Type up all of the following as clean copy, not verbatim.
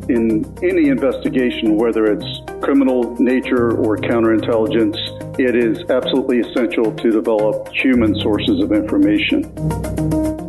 In any investigation, whether it's criminal nature or counterintelligence, it is absolutely essential to develop human sources of information.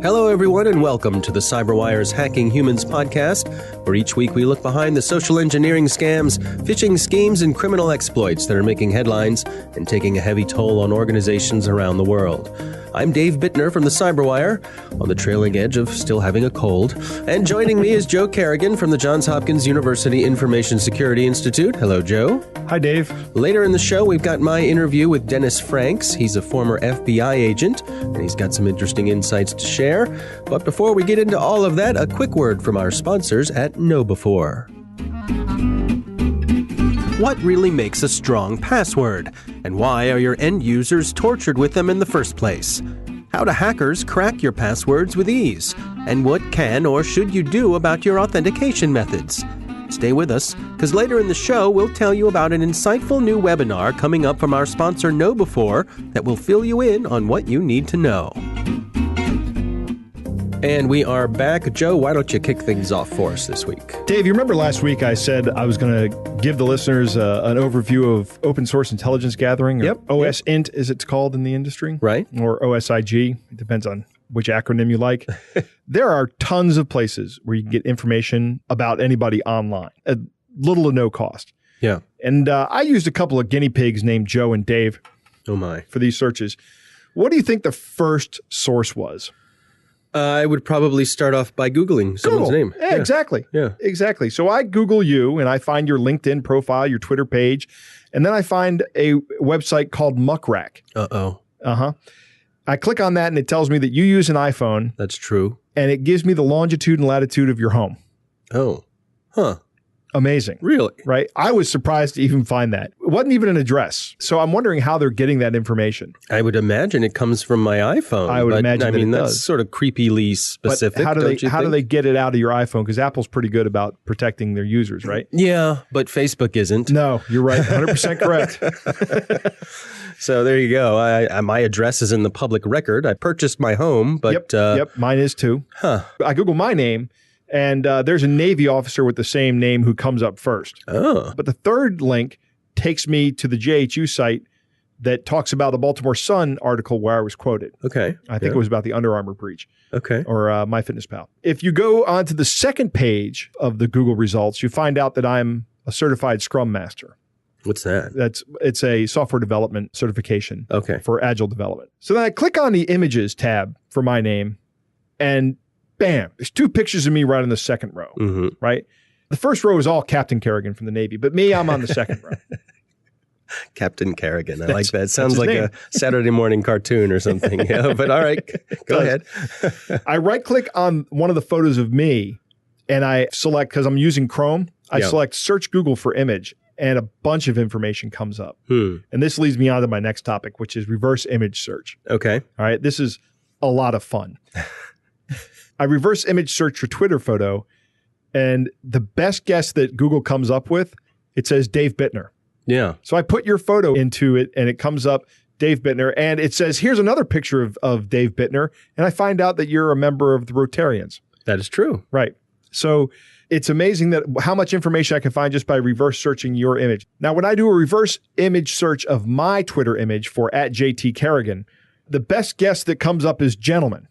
Hello, everyone, and welcome to the CyberWire's Hacking Humans podcast, where each week we look behind the social engineering scams, phishing schemes, and criminal exploits that are making headlines and taking a heavy toll on organizations around the world. I'm Dave Bittner from the CyberWire, on the trailing edge of still having a cold. And joining me is Joe Kerrigan from the Johns Hopkins University Information Security Institute. Hello, Joe. Hi, Dave. Later in the show, we've got my interview with Dennis Franks. He's a former FBI agent, and he's got some interesting insights to share. But before we get into all of that, a quick word from our sponsors at KnowBe4. What really makes a strong password? And why are your end users tortured with them in the first place? How do hackers crack your passwords with ease? And what can or should you do about your authentication methods? Stay with us, because later in the show, we'll tell you about an insightful new webinar coming up from our sponsor KnowBe4 that will fill you in on what you need to know. And we are back. Joe, why don't you kick things off for us this week? Dave, you remember last week I said I was going to give the listeners an overview of open source intelligence gathering, or OSINT as it's called in the industry. Right. Or OSIG. It depends on which acronym you like. There are tons of places where you can get information about anybody online at little to no cost. Yeah. And I used a couple of guinea pigs named Joe and Dave for these searches. What do you think the first source was? I would probably start off by Googling someone's name. Yeah, exactly. Yeah, exactly. So I Google you and I find your LinkedIn profile, your Twitter page, and then I find a website called Muckrack. I click on that and it tells me that you use an iPhone. That's true. And it gives me the longitude and latitude of your home. Oh, huh. Amazing. Really? Right? I was surprised to even find that. It wasn't even an address. So I'm wondering how they're getting that information. I would imagine it comes from my iPhone. I would imagine that it that's does. Sort of creepily specific. But how do they get it out of your iPhone? Because Apple's pretty good about protecting their users, right? Yeah, but Facebook isn't. No, you're right. 100% correct. So there you go. My address is in the public record. I purchased my home, but... Yep, mine is too. I Google my name, and there's a Navy officer with the same name who comes up first. Oh. But the third link takes me to the JHU site that talks about the Baltimore Sun article where I was quoted. Okay. I think it was about the Under Armour breach. Okay. Or MyFitnessPal. If you go onto the second page of the Google results, you find out that I'm a certified Scrum Master. What's that? It's a software development certification for agile development. So then I click on the images tab for my name, and bam, there's two pictures of me right in the second row, right? The first row is all Captain Kerrigan from the Navy, but me, I'm on the second row. Captain Kerrigan. I like that. It sounds like a Saturday morning cartoon or something. Yeah, but all right, go ahead. I right-click on one of the photos of me, and I select, because I'm using Chrome, I select Search Google for Image, and a bunch of information comes up. And this leads me on to my next topic, which is reverse image search. Okay. All right. This is a lot of fun. I reverse image search for Twitter photo, and the best guess that Google comes up with, it says Dave Bittner. Yeah. So I put your photo into it, and it comes up Dave Bittner, and it says, here's another picture of Dave Bittner, and I find out that you're a member of the Rotarians. That is true. Right. So it's amazing that how much information I can find just by reverse searching your image. Now, when I do a reverse image search of my Twitter image for @JTKerrigan, the best guess that comes up is gentleman.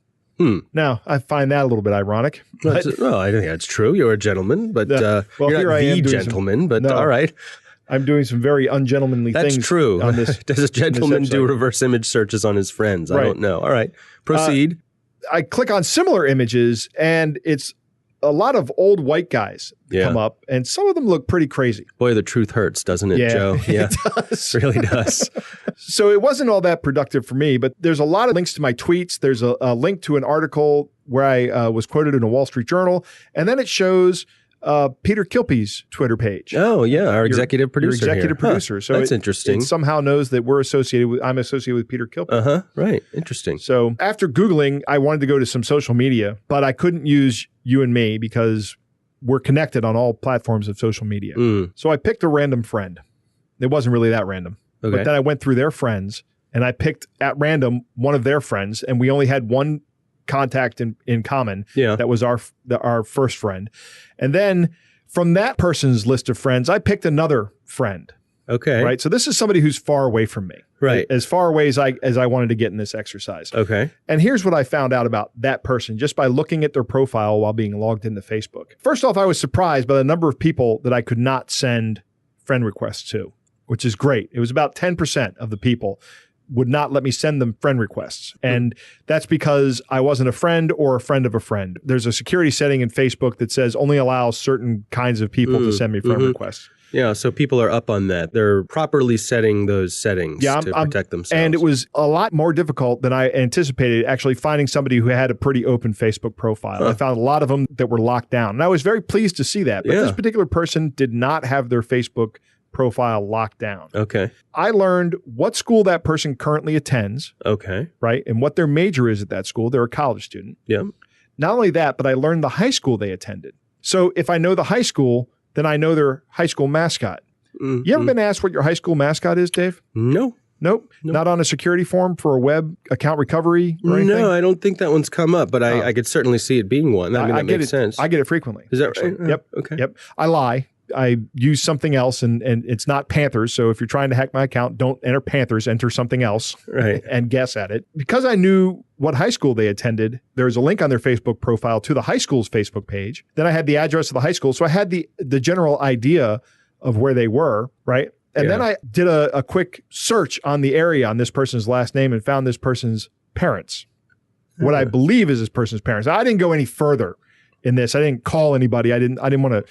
Now, I find that a little bit ironic. Well, I think that's true. You're a gentleman, but you're not the gentleman, but all right. I'm doing some very ungentlemanly things. That's true. On this, does a gentleman do reverse image searches on his friends? I don't know. All right. Proceed. I click on similar images, and it's a lot of old white guys come up, and some of them look pretty crazy. Boy, the truth hurts, doesn't it, Joe? Yeah, it does. It really does. So it wasn't all that productive for me, but there's a lot of links to my tweets. There's a link to an article where I was quoted in a Wall Street Journal, and then it shows Peter Kilpie's Twitter page. Oh, yeah, our executive producer. Your executive producer. So that's interesting. It somehow knows that I'm associated with Peter Kilpie. Right. Interesting. So after Googling, I wanted to go to some social media, but I couldn't use you and me because we're connected on all platforms of social media. So I picked a random friend. It wasn't really that random. Okay. But then I went through their friends, and I picked at random one of their friends, and we only had one contact in common. Yeah. That was our first friend. And then From that person's list of friends, I picked another friend. Okay. Right. So this is somebody who's far away from me. Right. As far away as I wanted to get in this exercise. Okay. And here's what I found out about that person just by looking at their profile while being logged into Facebook. First off, I was surprised by the number of people that I could not send friend requests to, which is great. It was about 10% of the people would not let me send them friend requests. And that's because I wasn't a friend or a friend of a friend. There's a security setting in Facebook that says only allow certain kinds of people to send me friend requests. Yeah, so people are up on that. They're properly setting those settings to protect themselves. And it was a lot more difficult than I anticipated, actually finding somebody who had a pretty open Facebook profile. I found a lot of them that were locked down. And I was very pleased to see that. But this particular person did not have their Facebook profile locked down. Okay. I learned what school that person currently attends. Okay. Right? And what their major is at that school. They're a college student. Yeah. Not only that, but I learned the high school they attended. So if I know the high school, then I know their high school mascot. You ever been asked what your high school mascot is, Dave? No. Nope. Not on a security form for a web account recovery or anything? No, I don't think that one's come up, but I could certainly see it being one. I mean, that makes sense. I get it frequently. Is that right? Yep. Okay. Yep. I lie. I use something else, and it's not Panthers. So if you're trying to hack my account, don't enter Panthers, enter something else and guess at it. Because I knew what high school they attended, there's a link on their Facebook profile to the high school's Facebook page. Then I had the address of the high school. So I had the general idea of where they were, right? And then I did a quick search on the area on this person's last name and found this person's parents. What I believe is this person's parents. I didn't go any further in this. I didn't call anybody. I didn't want to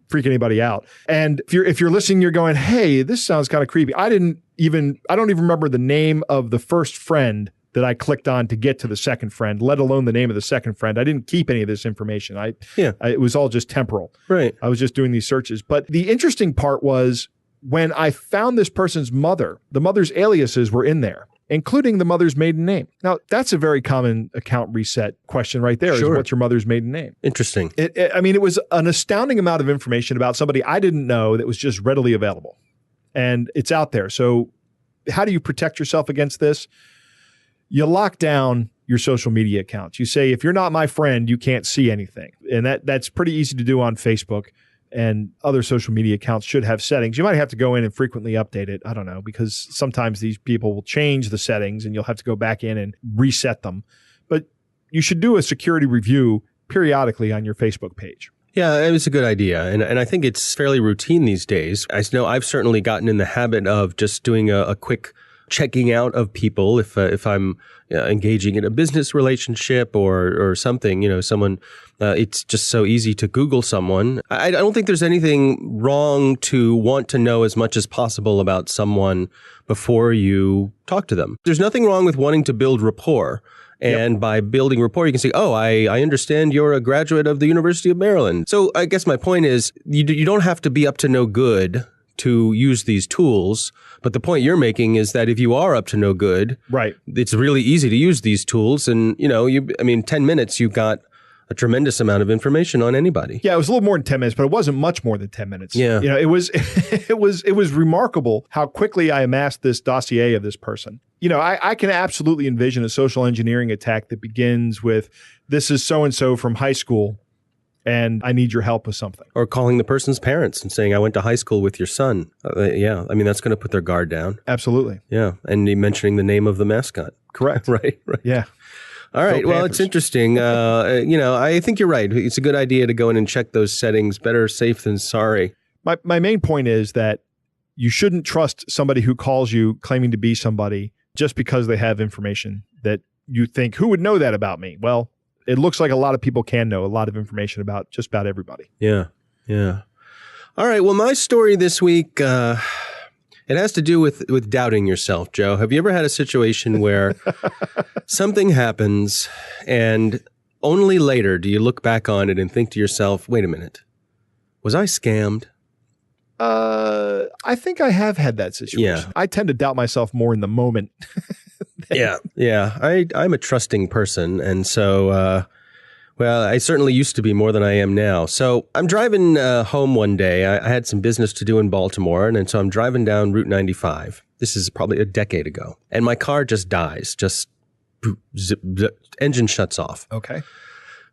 freak anybody out. And if you're listening, you're going, hey, this sounds kind of creepy. I don't even remember the name of the first friend that I clicked on to get to the second friend, let alone the name of the second friend. I didn't keep any of this information. It was all just temporal. Right. I was just doing these searches. But the interesting part was when I found this person's mother, the mother's aliases were in there, including the mother's maiden name. Now, that's a very common account reset question right there. Sure. Is what's your mother's maiden name? Interesting. It was an astounding amount of information about somebody I didn't know that was just readily available. And it's out there. So how do you protect yourself against this? You lock down your social media accounts. You say, if you're not my friend, you can't see anything. And that's pretty easy to do on Facebook. And other social media accounts should have settings. You might have to go in and frequently update it. I don't know, because sometimes these people will change the settings and you'll have to go back in and reset them. But you should do a security review periodically on your Facebook page. Yeah, it was a good idea. And I think it's fairly routine these days. I know I've certainly gotten in the habit of just doing a quick checking out of people if I'm engaging in a business relationship or something, someone, it's just so easy to Google someone. I don't think there's anything wrong to want to know as much as possible about someone before you talk to them. There's nothing wrong with wanting to build rapport. And by building rapport, you can say, oh, I understand you're a graduate of the University of Maryland. So I guess my point is you don't have to be up to no good to use these tools. But the point you're making is that if you are up to no good, right, it's really easy to use these tools. And, 10 minutes, you've got a tremendous amount of information on anybody. Yeah, it was a little more than 10 minutes, but it wasn't much more than 10 minutes. Yeah. It was remarkable how quickly I amassed this dossier of this person. I can absolutely envision a social engineering attack that begins with, this is so-and-so from high school, and I need your help with something. Or calling the person's parents and saying, I went to high school with your son. That's going to put their guard down. Absolutely. Yeah. And mentioning the name of the mascot. Correct. Right. Yeah. All right. Well, it's interesting. I think you're right. It's a good idea to go in and check those settings. Better safe than sorry. My main point is that you shouldn't trust somebody who calls you claiming to be somebody just because they have information that you think, who would know that about me? Well, it looks like a lot of people can know a lot of information about just about everybody. Yeah. Yeah. All right. Well, my story this week, it has to do with doubting yourself, Joe. Have you ever had a situation where something happens and only later do you look back on it and think to yourself, wait a minute, was I scammed? I think I have had that situation. Yeah. I tend to doubt myself more in the moment. Yeah. I'm a trusting person. And so, I certainly used to be more than I am now. So I'm driving home one day. I had some business to do in Baltimore. And so I'm driving down Route 95. This is probably a decade ago. And my car just dies. Engine shuts off. Okay.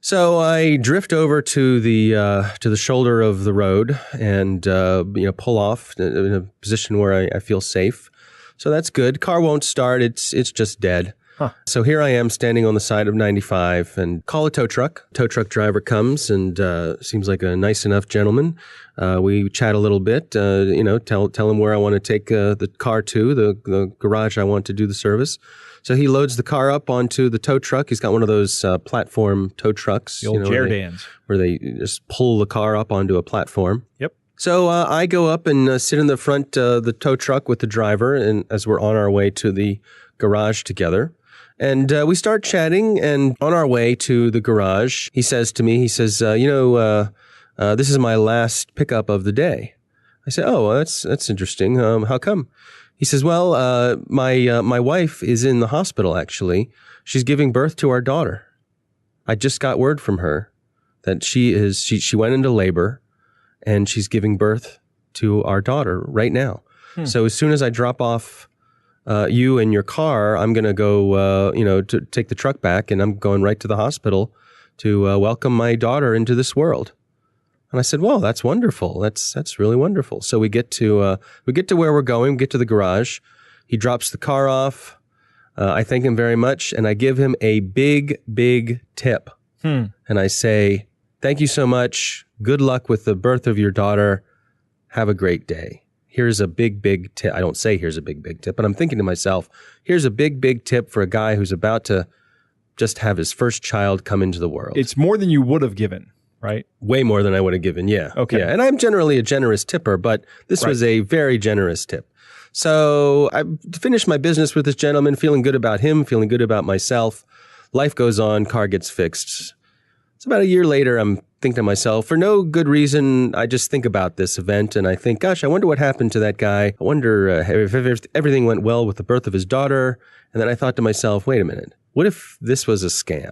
So I drift over to the shoulder of the road and pull off in a position where I feel safe. So that's good. Car won't start. It's just dead. Huh. So here I am standing on the side of 95 and call a tow truck. Tow truck driver comes and seems like a nice enough gentleman. We chat a little bit, tell him where I want to take the car to, the garage I want to do the service. So he loads the car up onto the tow truck. He's got one of those platform tow trucks. The old Jerdans. Where they just pull the car up onto a platform. Yep. So I go up and sit in the front of the tow truck with the driver, and as we're on our way to the garage together. And we start chatting, and on our way to the garage, he says to me, this is my last pickup of the day. I say, oh, well, that's interesting. How come? He says, well, my wife is in the hospital, actually. She's giving birth to our daughter. I just got word from her that she went into labor, and she's giving birth to our daughter right now. So as soon as I drop off you and your car, I'm going to go, to take the truck back, and I'm going right to the hospital to welcome my daughter into this world. And I said, well, that's wonderful. That's really wonderful. So we get to where we're going, we get to the garage. He drops the car off. I thank him very much, and I give him a big, big tip. And I say, thank you so much. Good luck with the birth of your daughter. Have a great day. Here's a big, big tip. I don't say here's a big, big tip, but I'm thinking to myself, here's a big, big tip for a guy who's about to just have his first child come into the world. It's more than you would have given, right? Way more than I would have given, yeah. Okay. Yeah, and I'm generally a generous tipper, but this was a very generous tip. So I finished my business with this gentleman, feeling good about him, feeling good about myself. Life goes on, car gets fixed. It's about a year later, I'm thinking to myself, for no good reason, I just think about this event and I think, gosh, I wonder what happened to that guy. I wonder if everything went well with the birth of his daughter. And then I thought to myself, wait a minute, what if this was a scam?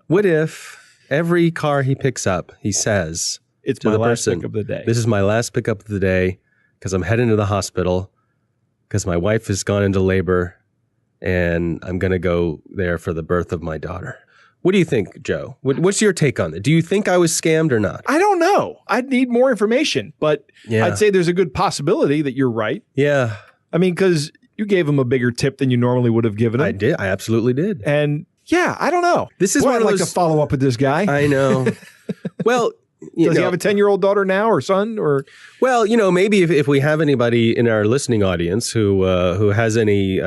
What if every car he picks up, he says, it's to my the last person, pick of the day. This is my last pickup of the day because I'm heading to the hospital because my wife has gone into labor and I'm going to go there for the birth of my daughter. What do you think, Joe? What's your take on it? Do you think I was scammed or not? I don't know. I'd need more information, but I'd say there's a good possibility that you're right. Yeah. I mean, because you gave him a bigger tip than you normally would have given him. I did. I absolutely did. And yeah, I don't know. This is Boy, one I'd of like those... to follow up with this guy. I know. Well... Does he have a 10-year-old daughter now or son? Or well, maybe if we have anybody in our listening audience who has any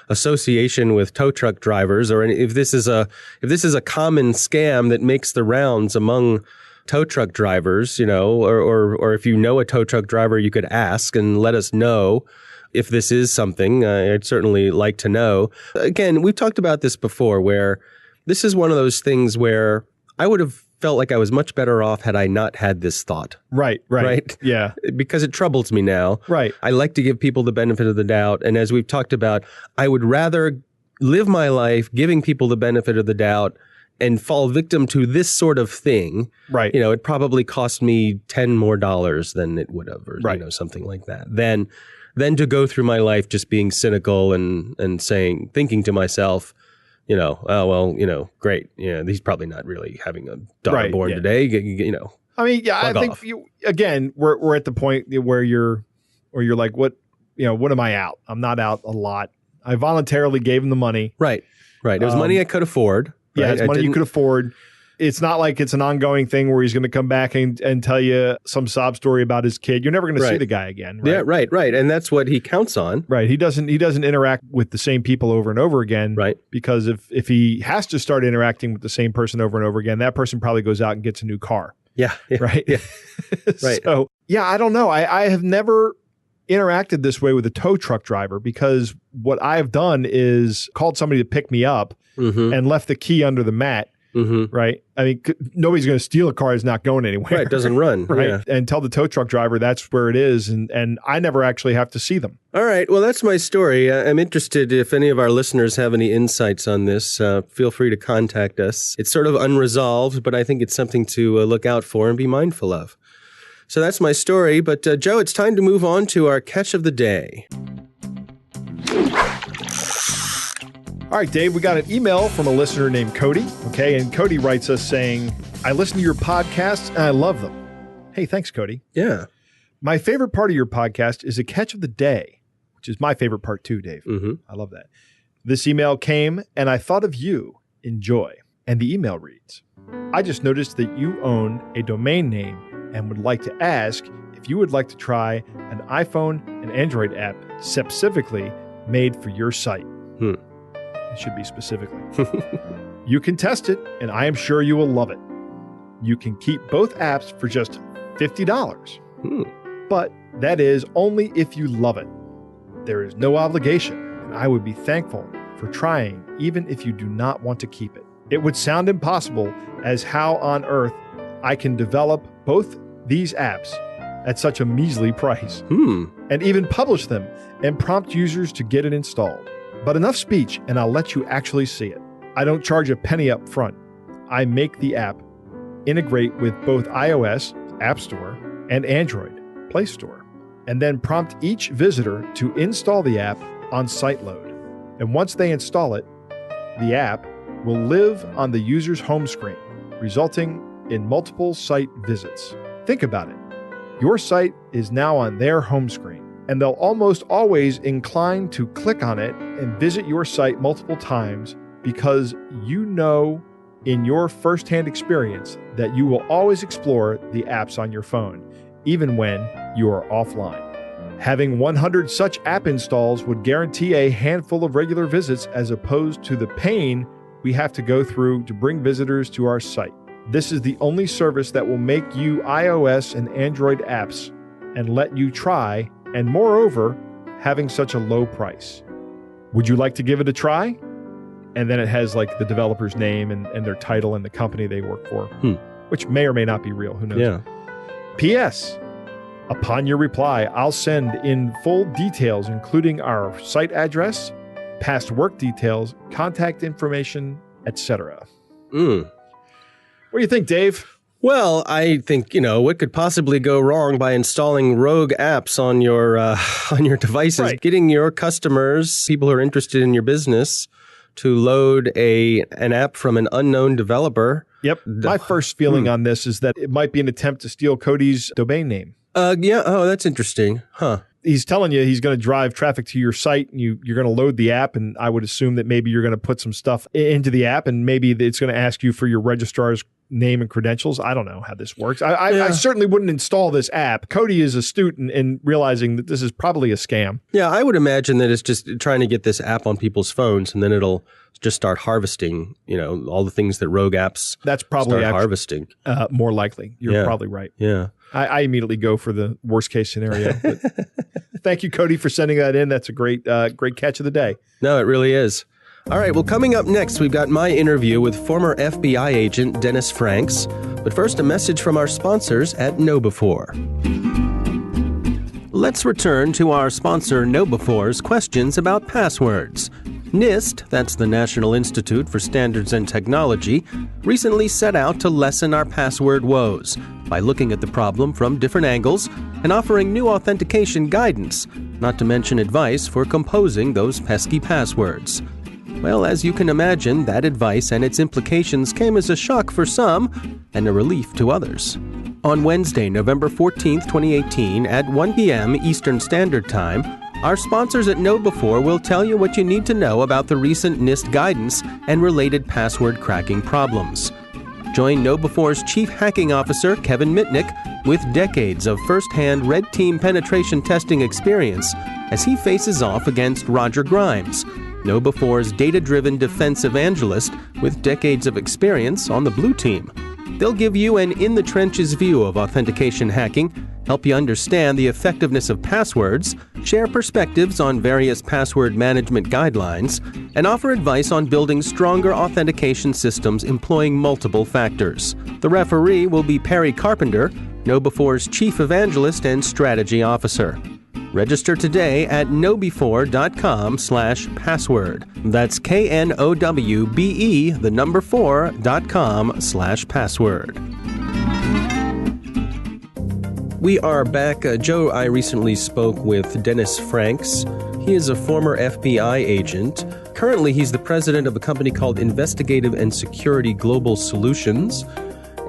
association with tow truck drivers, or if this is a common scam that makes the rounds among tow truck drivers, or if you know a tow truck driver, you could ask and let us know if this is something. I'd certainly like to know. Again, we've talked about this before, where this is one of those things where I would have felt like I was much better off had I not had this thought. Right. Yeah. Because it troubles me now. Right. I like to give people the benefit of the doubt. And as we've talked about, I would rather live my life giving people the benefit of the doubt and fall victim to this sort of thing. Right. It probably cost me $10 more than it would have, or something like that. Then to go through my life just being cynical and thinking to myself, oh, well, great. He's probably not really having a daughter born today. I mean, I think we're at the point where you're like, what am I out? I'm not out a lot. I voluntarily gave him the money. Right. It was money I could afford. Yeah, right? It's money you could afford. It's not like it's an ongoing thing where he's going to come back and tell you some sob story about his kid. You're never going to see the guy again. Right? Yeah, right. And that's what he counts on. Right. He doesn't interact with the same people over and over again. Right. Because if he has to start interacting with the same person over and over again, that person probably goes out and gets a new car. Yeah. Right. Yeah. Right. So, I don't know. I have never interacted this way with a tow truck driver, because what I have done is called somebody to pick me up and left the key under the mat. Mm-hmm. Right. I mean, nobody's going to steal a car that's not going anywhere. Right. It doesn't run. Right. Yeah. And tell the tow truck driver that's where it is. And I never actually have to see them. All right. Well, that's my story. I'm interested if any of our listeners have any insights on this. Feel free to contact us. It's sort of unresolved, but I think it's something to look out for and be mindful of. So that's my story. But Joe, it's time to move on to our catch of the day. All right, Dave, we got an email from a listener named Cody. Okay, and Cody writes us saying, I listen to your podcasts and I love them. Hey, thanks, Cody. Yeah. My favorite part of your podcast is a catch of the day, which is my favorite part too, Dave. Mm-hmm. I love that. This email came and I thought of you. Enjoy. And the email reads, I just noticed that you own a domain name and would like to ask if you would like to try an iPhone and Android app specifically made for your site. It should be specifically. You can test it, and I am sure you will love it. You can keep both apps for just $50. But that is only if you love it. There is no obligation, and I would be thankful for trying even if you do not want to keep it. It would sound impossible as how on earth I can develop both these apps at such a measly price and even publish them and prompt users to get it installed. But enough speech and I'll let you actually see it. I don't charge a penny up front. I make the app integrate with both iOS, App Store, and Android, Play Store, and then prompt each visitor to install the app on site load. And once they install it, the app will live on the user's home screen, resulting in multiple site visits. Think about it. Your site is now on their home screen, and they'll almost always incline to click on it and visit your site multiple times because you know in your firsthand experience that you will always explore the apps on your phone, even when you are offline. Having 100 such app installs would guarantee a handful of regular visits as opposed to the pain we have to go through to bring visitors to our site. This is the only service that will make you iOS and Android apps and let you try, and moreover, having such a low price. Would you like to give it a try? And then it has like the developer's name and their title and the company they work for, which may or may not be real. Who knows? Yeah. P.S. Upon your reply, I'll send in full details, including our site address, past work details, contact information, etc. What do you think, Dave? Well, I think, what could possibly go wrong by installing rogue apps on your devices, Right. Getting your customers, people who are interested in your business, to load an app from an unknown developer. Yep. My first feeling on this is that it might be an attempt to steal Cody's domain name. Yeah. Oh, that's interesting. Huh. He's telling you he's going to drive traffic to your site and you're going to load the app. And I would assume that maybe you're going to put some stuff into the app and maybe it's going to ask you for your registrar's name and credentials. I don't know how this works. I certainly wouldn't install this app. Cody is astute in realizing that this is probably a scam. Yeah, I would imagine that it's just trying to get this app on people's phones and then it'll just start harvesting, all the things that rogue apps That's probably start harvesting. More likely. You're probably right. Yeah. I immediately go for the worst case scenario. But thank you, Cody, for sending that in. That's a great catch of the day. No, it really is. All right, well, coming up next, we've got my interview with former FBI agent Dennis Franks. But first, a message from our sponsors at KnowBe4. Let's return to our sponsor KnowBe4's questions about passwords. NIST, that's the National Institute for Standards and Technology, recently set out to lessen our password woes by looking at the problem from different angles and offering new authentication guidance, not to mention advice for composing those pesky passwords. Well, as you can imagine, that advice and its implications came as a shock for some and a relief to others. On Wednesday, November 14th, 2018, at 1 p.m. Eastern Standard Time, our sponsors at KnowBe4 will tell you what you need to know about the recent NIST guidance and related password cracking problems. Join KnowBe4's Chief Hacking Officer, Kevin Mitnick, with decades of first-hand red team penetration testing experience as he faces off against Roger Grimes, KnowBe4's data-driven defense evangelist with decades of experience on the blue team. They'll give you an in-the-trenches view of authentication hacking, help you understand the effectiveness of passwords, share perspectives on various password management guidelines, and offer advice on building stronger authentication systems employing multiple factors. The referee will be Perry Carpenter, KnowBe4's Chief Evangelist and Strategy Officer. Register today at knowbe4.com/password. That's knowbe4.com/password. We are back. Joe, I recently spoke with Dennis Franks. He is a former FBI agent Currently, he's the president of a company called Investigative and Security Global Solutions.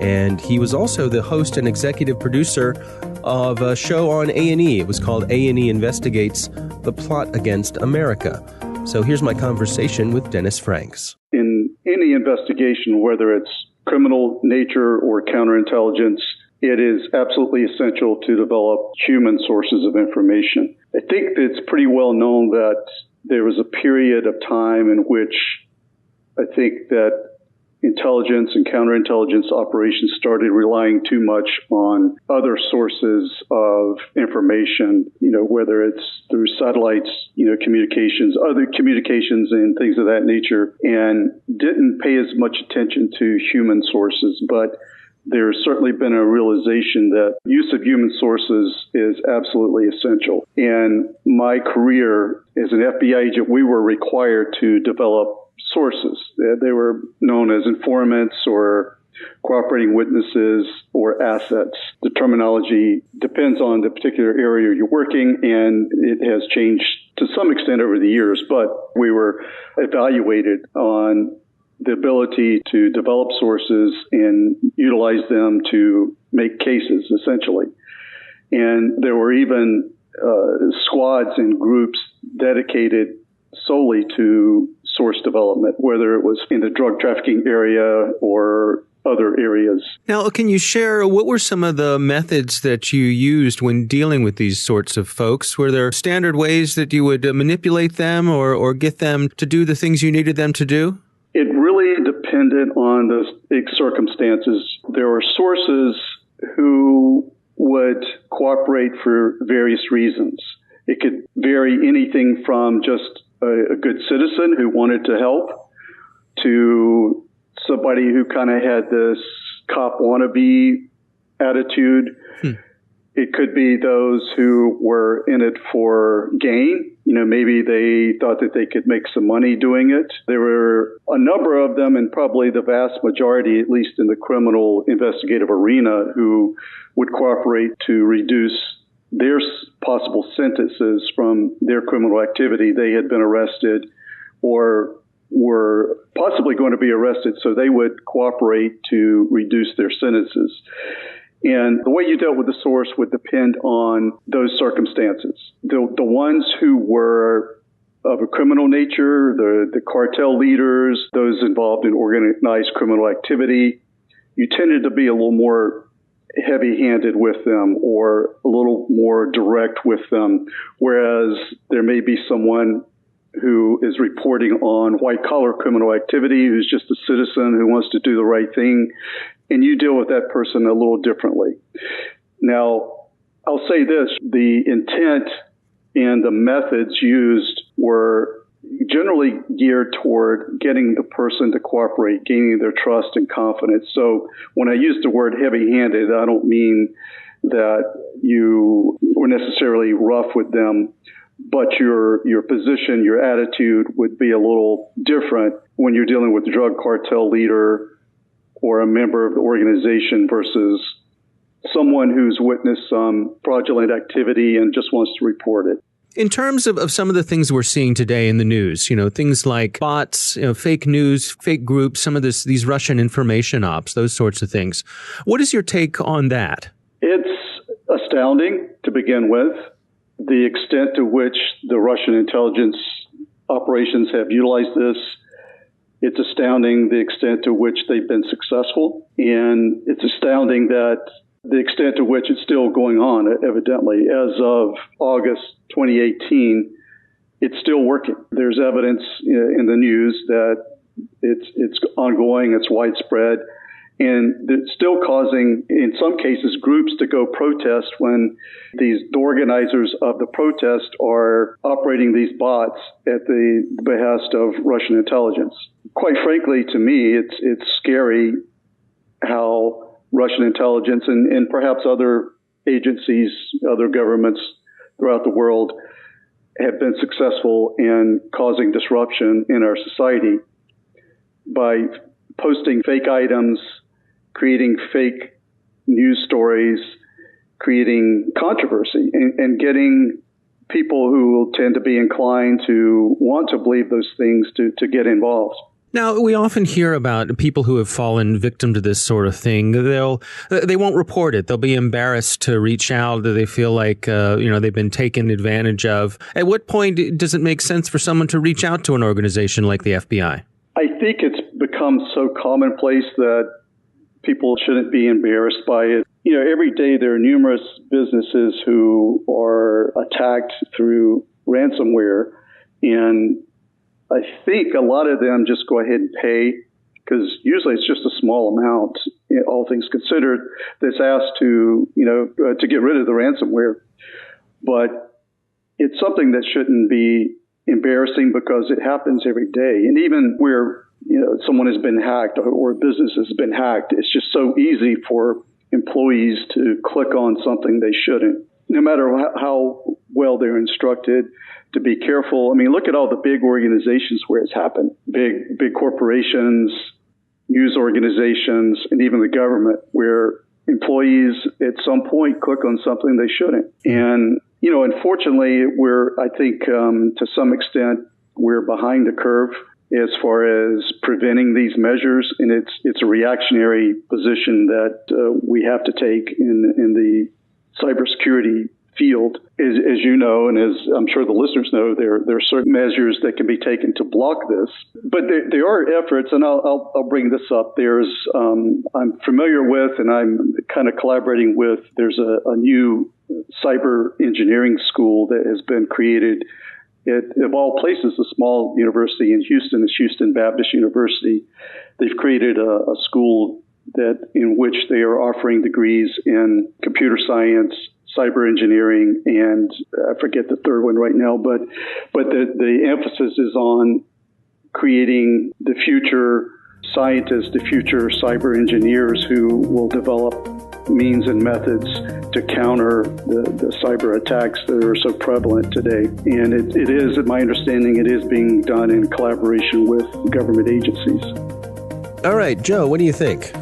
And he was also the host and executive producer of a show on A&E. It was called A&E Investigates: The Plot Against America. So here's my conversation with Dennis Franks. In any investigation, whether it's criminal nature or counterintelligence, it is absolutely essential to develop human sources of information. I think it's pretty well known that there was a period of time in which I think that intelligence and counterintelligence operations started relying too much on other sources of information, whether it's through satellites, communications, other communications and things of that nature, and didn't pay as much attention to human sources. But there's certainly been a realization that use of human sources is absolutely essential. In my career as an FBI agent, we were required to develop sources. They were known as informants or cooperating witnesses or assets. The terminology depends on the particular area you're working, and it has changed to some extent over the years, but we were evaluated on the ability to develop sources and utilize them to make cases, essentially. And there were even squads and groups dedicated solely to source development, whether it was in the drug trafficking area or other areas. Now, can you share what were some of the methods that you used when dealing with these sorts of folks? Were there standard ways that you would manipulate them or get them to do the things you needed them to do? It really depended on the circumstances. There were sources who would cooperate for various reasons. It could vary anything from just a good citizen who wanted to help to somebody who kind of had this cop wannabe attitude. It could be those who were in it for gain. Maybe they thought that they could make some money doing it. There were a number of them, and probably the vast majority, at least in the criminal investigative arena, who would cooperate to reduce their possible sentences from their criminal activity. They had been arrested or were possibly going to be arrested, so they would cooperate to reduce their sentences. And the way you dealt with the source would depend on those circumstances. The ones who were of a criminal nature, the cartel leaders, those involved in organized criminal activity, you tended to be a little more heavy-handed with them or a little more direct with them, whereas there may be someone who is reporting on white-collar criminal activity, who's just a citizen who wants to do the right thing, and you deal with that person a little differently. Now, I'll say this, the intent and the methods used were generally geared toward getting the person to cooperate, gaining their trust and confidence. So when I use the word heavy-handed, I don't mean that you were necessarily rough with them, but your position, your attitude would be a little different when you're dealing with a drug cartel leader or a member of the organization versus someone who's witnessed some fraudulent activity and just wants to report it. In terms of some of the things we're seeing today in the news, things like bots, fake news, fake groups, some of these Russian information ops, those sorts of things. What is your take on that? It's astounding to begin with, the extent to which the Russian intelligence operations have utilized this. It's astounding the extent to which they've been successful. And it's astounding that the extent to which it's still going on, evidently. As of August 2018, it's still working. There's evidence in the news that it's ongoing, it's widespread, and it's still causing, in some cases, groups to go protest when the organizers of the protest are operating these bots at the behest of Russian intelligence. Quite frankly, to me, it's scary how Russian intelligence and perhaps other agencies, other governments throughout the world have been successful in causing disruption in our society by posting fake items, creating fake news stories, creating controversy, and getting people who will tend to be inclined to want to believe those things to get involved. Now, we often hear about people who have fallen victim to this sort of thing. They won't report it. They'll be embarrassed to reach out. They feel like, they've been taken advantage of. At what point does it make sense for someone to reach out to an organization like the FBI? I think it's become so commonplace that people shouldn't be embarrassed by it. Every day there are numerous businesses who are attacked through ransomware, and I think a lot of them just go ahead and pay, because usually it's just a small amount, all things considered, that's asked to get rid of the ransomware. But it's something that shouldn't be embarrassing, because it happens every day. And even where someone has been hacked or a business has been hacked, it's just so easy for employees to click on something they shouldn't, no matter how well they're instructed to be careful. I mean, look at all the big organizations where it's happened. Big corporations, news organizations, and even the government, where employees at some point click on something they shouldn't. And, unfortunately, I think to some extent, we're behind the curve as far as preventing these measures. And it's a reactionary position that we have to take in the cybersecurity field. As you know, and as I'm sure the listeners know, there are certain measures that can be taken to block this. But there are efforts, and I'll bring this up. I'm familiar with, and I'm kind of collaborating with, there's a new cyber engineering school that has been created at, of all places, a small university in Houston. It's Houston Baptist University. They've created a school in which they are offering degrees in computer science, cyber engineering, and I forget the third one right now, but the emphasis is on creating the future scientists, the future cyber engineers who will develop means and methods to counter the cyber attacks that are so prevalent today. And it is, in my understanding, it is being done in collaboration with government agencies. All right, Joe, what do you think?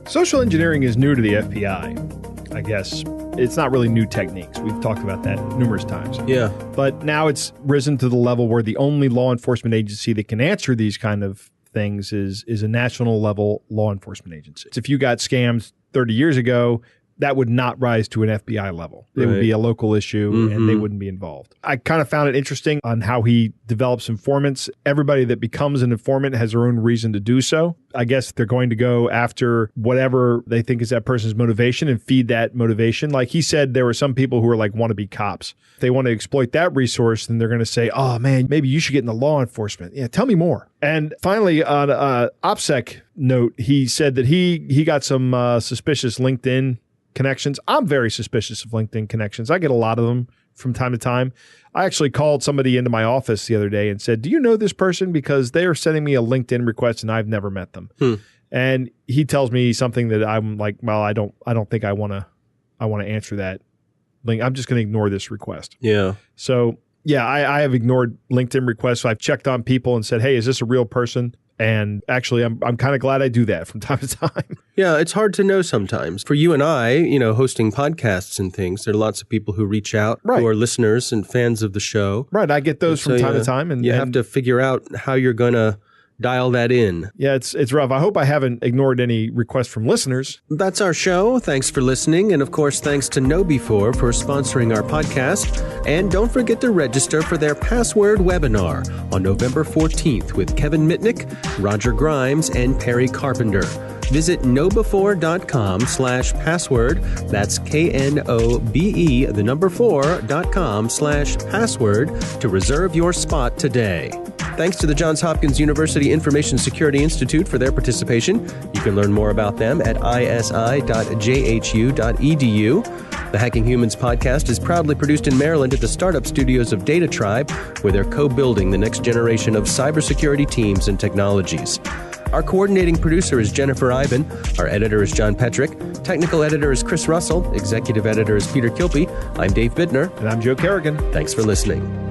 Social engineering is new to the FBI, I guess. It's not really new techniques. We've talked about that numerous times. Yeah. But now it's risen to the level where the only law enforcement agency that can answer these kind of things is a national level law enforcement agency. If you got scammed 30 years ago, that would not rise to an FBI level. It would be a local issue, and they wouldn't be involved. I kind of found it interesting on how he develops informants. Everybody that becomes an informant has their own reason to do so. I guess they're going to go after whatever they think is that person's motivation and feed that motivation. Like he said, there were some people who are like wannabe cops. If they want to exploit that resource, then they're going to say, oh man, maybe you should get into law enforcement. Yeah, tell me more. And finally, on an OPSEC note, he said that he got some suspicious LinkedIn connections. I'm very suspicious of LinkedIn connections. I get a lot of them from time to time. I actually called somebody into my office the other day and said, do you know this person? Because they are sending me a LinkedIn request and I've never met them. And he tells me something that I'm like, well, I don't think I want to answer that link. I'm just going to ignore this request. Yeah. So yeah, I have ignored LinkedIn requests. So I've checked on people and said, hey, is this a real person? And actually, I'm kind of glad I do that from time to time. Yeah, it's hard to know sometimes. For you and I, hosting podcasts and things, there are lots of people who reach out who are listeners and fans of the show. Right, I get those from time to time. And you have to figure out how you're going to dial that in. Yeah, it's rough. I hope I haven't ignored any requests from listeners. That's our show. Thanks for listening. And of course, thanks to KnowBe4 for sponsoring our podcast. And don't forget to register for their Password webinar on November 14th with Kevin Mitnick, Roger Grimes, and Perry Carpenter. Visit knowbe4.com/password. That's KNOBE4.com/password to reserve your spot today. Thanks to the Johns Hopkins University Information Security Institute for their participation. You can learn more about them at isi.jhu.edu. The Hacking Humans podcast is proudly produced in Maryland at the startup studios of Data Tribe, where they're co-building the next generation of cybersecurity teams and technologies. Our coordinating producer is Jennifer Iben. Our editor is John Petrick. Technical editor is Chris Russell. Executive editor is Peter Kilpie. I'm Dave Bittner. And I'm Joe Kerrigan. Thanks for listening.